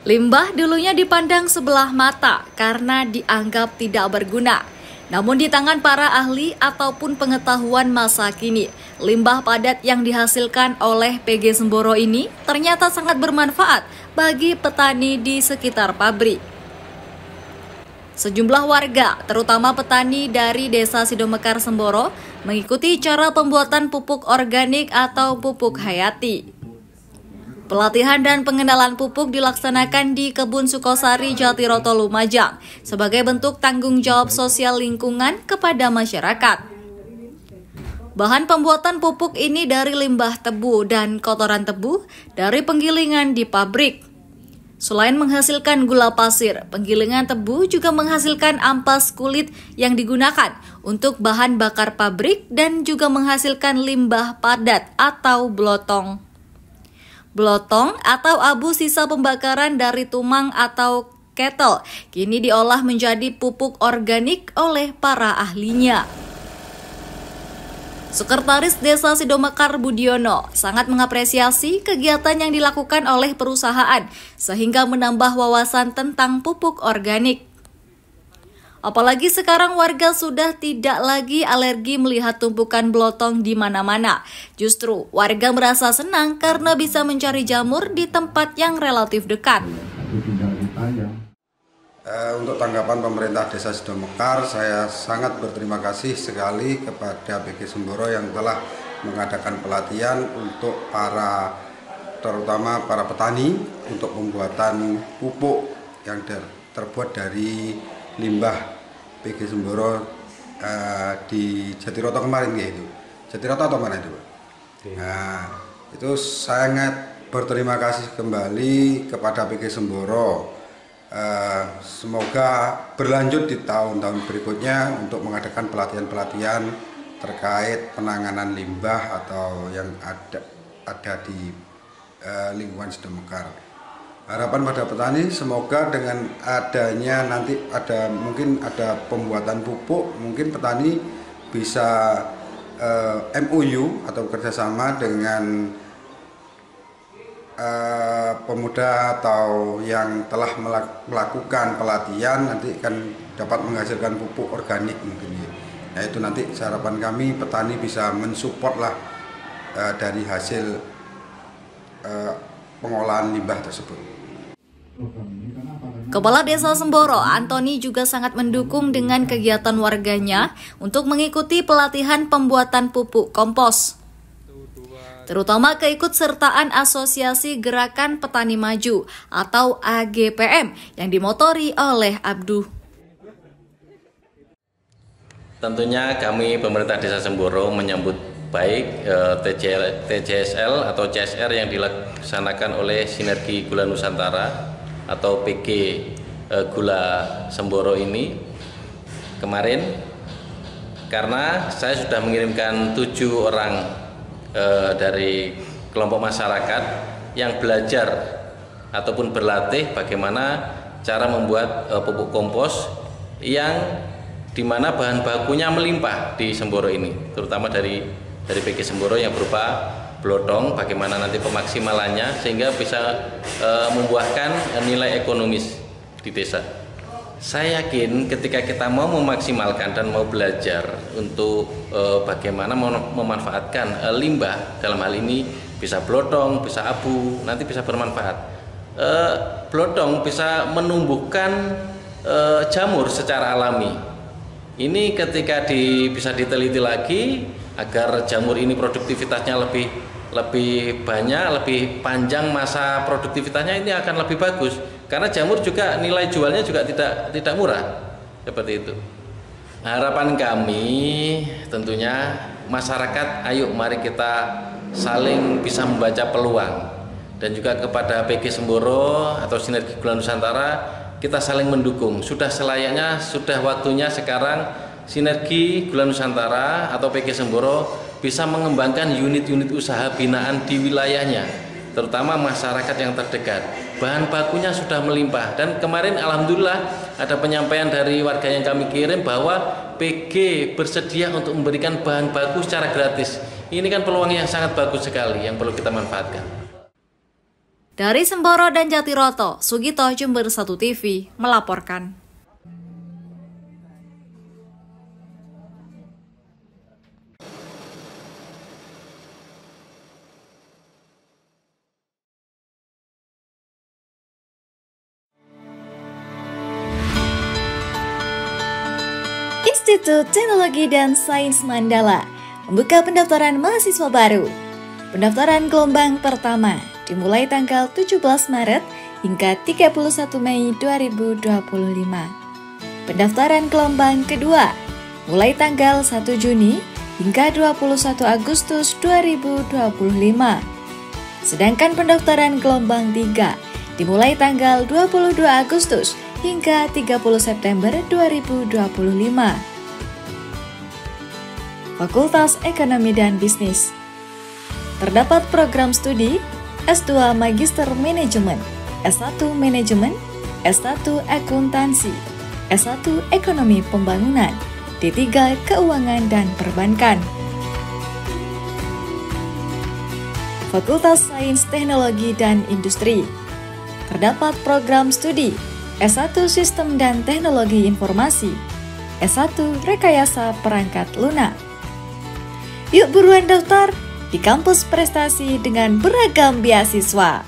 Limbah dulunya dipandang sebelah mata karena dianggap tidak berguna. Namun di tangan para ahli ataupun pengetahuan masa kini, limbah padat yang dihasilkan oleh PG Semboro ini ternyata sangat bermanfaat bagi petani di sekitar pabrik. Sejumlah warga, terutama petani dari Desa Sidomekar Semboro, mengikuti cara pembuatan pupuk organik atau pupuk hayati. Pelatihan dan pengenalan pupuk dilaksanakan di Kebun Sukosari, Jatiroto, Lumajang sebagai bentuk tanggung jawab sosial lingkungan kepada masyarakat. Bahan pembuatan pupuk ini dari limbah tebu dan kotoran tebu dari penggilingan di pabrik. Selain menghasilkan gula pasir, penggilingan tebu juga menghasilkan ampas kulit yang digunakan untuk bahan bakar pabrik dan juga menghasilkan limbah padat atau blotong. Blotong atau abu sisa pembakaran dari tumang atau ketel kini diolah menjadi pupuk organik oleh para ahlinya. Sekretaris Desa Sidomekar Budiono sangat mengapresiasi kegiatan yang dilakukan oleh perusahaan sehingga menambah wawasan tentang pupuk organik. Apalagi sekarang warga sudah tidak lagi alergi melihat tumpukan blotong di mana-mana. Justru warga merasa senang karena bisa mencari jamur di tempat yang relatif dekat. Untuk tanggapan pemerintah Desa Sidomekar, saya sangat berterima kasih sekali kepada PG Semboro yang telah mengadakan pelatihan untuk terutama para petani untuk pembuatan pupuk yang terbuat dari limbah PG Semboro di Jatiroto kemarin gitu. Jatiroto atau mana itu? Nah, itu sangat berterima kasih kembali kepada PG Semboro. Semoga berlanjut di tahun-tahun berikutnya untuk mengadakan pelatihan-pelatihan terkait penanganan limbah atau yang ada di lingkungan Sidomekar. Harapan pada petani semoga dengan adanya nanti mungkin ada pembuatan pupuk, mungkin petani bisa MOU atau kerjasama dengan pemuda atau yang telah melakukan pelatihan nanti akan dapat menghasilkan pupuk organik mungkin ya. Nah itu nanti harapan kami petani bisa mensupport dari hasil pengolahan limbah tersebut. Kepala Desa Semboro, Antoni, juga sangat mendukung dengan kegiatan warganya untuk mengikuti pelatihan pembuatan pupuk kompos. Terutama keikutsertaan Asosiasi Gerakan Petani Maju atau AGPM yang dimotori oleh Abduh. Tentunya kami pemerintah Desa Semboro menyambut baik TJSL atau CSR yang dilaksanakan oleh Sinergi Gula Nusantara atau PG Gula Semboro ini kemarin, karena saya sudah mengirimkan 7 orang dari kelompok masyarakat yang belajar ataupun berlatih bagaimana cara membuat pupuk kompos yang dimana bahan bakunya melimpah di Semboro ini, terutama dari PG Semboro yang berupa blotong, bagaimana nanti pemaksimalannya sehingga bisa membuahkan nilai ekonomis di desa. Saya yakin ketika kita mau memaksimalkan dan mau belajar untuk bagaimana memanfaatkan limbah, dalam hal ini bisa blotong, bisa abu, nanti bisa bermanfaat. Blotong bisa menumbuhkan jamur secara alami. Ini ketika bisa diteliti lagi agar jamur ini produktivitasnya lebih banyak, lebih panjang masa produktivitasnya, ini akan lebih bagus. Karena jamur juga nilai jualnya juga tidak murah, seperti itu. Harapan kami tentunya masyarakat, ayo mari kita saling bisa membaca peluang, dan juga kepada PG Semboro atau Sinergi Gula Nusantara kita saling mendukung. Sudah selayaknya, sudah waktunya sekarang Sinergi Gula Nusantara atau PG Semboro bisa mengembangkan unit-unit usaha binaan di wilayahnya, terutama masyarakat yang terdekat. Bahan bakunya sudah melimpah, dan kemarin alhamdulillah ada penyampaian dari warga yang kami kirim bahwa PG bersedia untuk memberikan bahan baku secara gratis. Ini kan peluang yang sangat bagus sekali yang perlu kita manfaatkan. Dari Semboro dan Jatiroto, Sugito Jember 1 TV melaporkan. Institut Teknologi dan Sains Mandala membuka pendaftaran mahasiswa baru. Pendaftaran gelombang pertama dimulai tanggal 17 Maret hingga 31 Mei 2025. Pendaftaran gelombang kedua mulai tanggal 1 Juni hingga 21 Agustus 2025. Sedangkan pendaftaran gelombang 3 dimulai tanggal 22 Agustus hingga 30 September 2025. Fakultas Ekonomi dan Bisnis. Terdapat program studi S2 Magister Manajemen, S1 Manajemen, S1 Akuntansi, S1 Ekonomi Pembangunan, D3 Keuangan dan Perbankan. Fakultas Sains Teknologi dan Industri. Terdapat program studi S1 Sistem dan Teknologi Informasi, S1 Rekayasa Perangkat Lunak. Yuk buruan daftar di kampus prestasi dengan beragam beasiswa.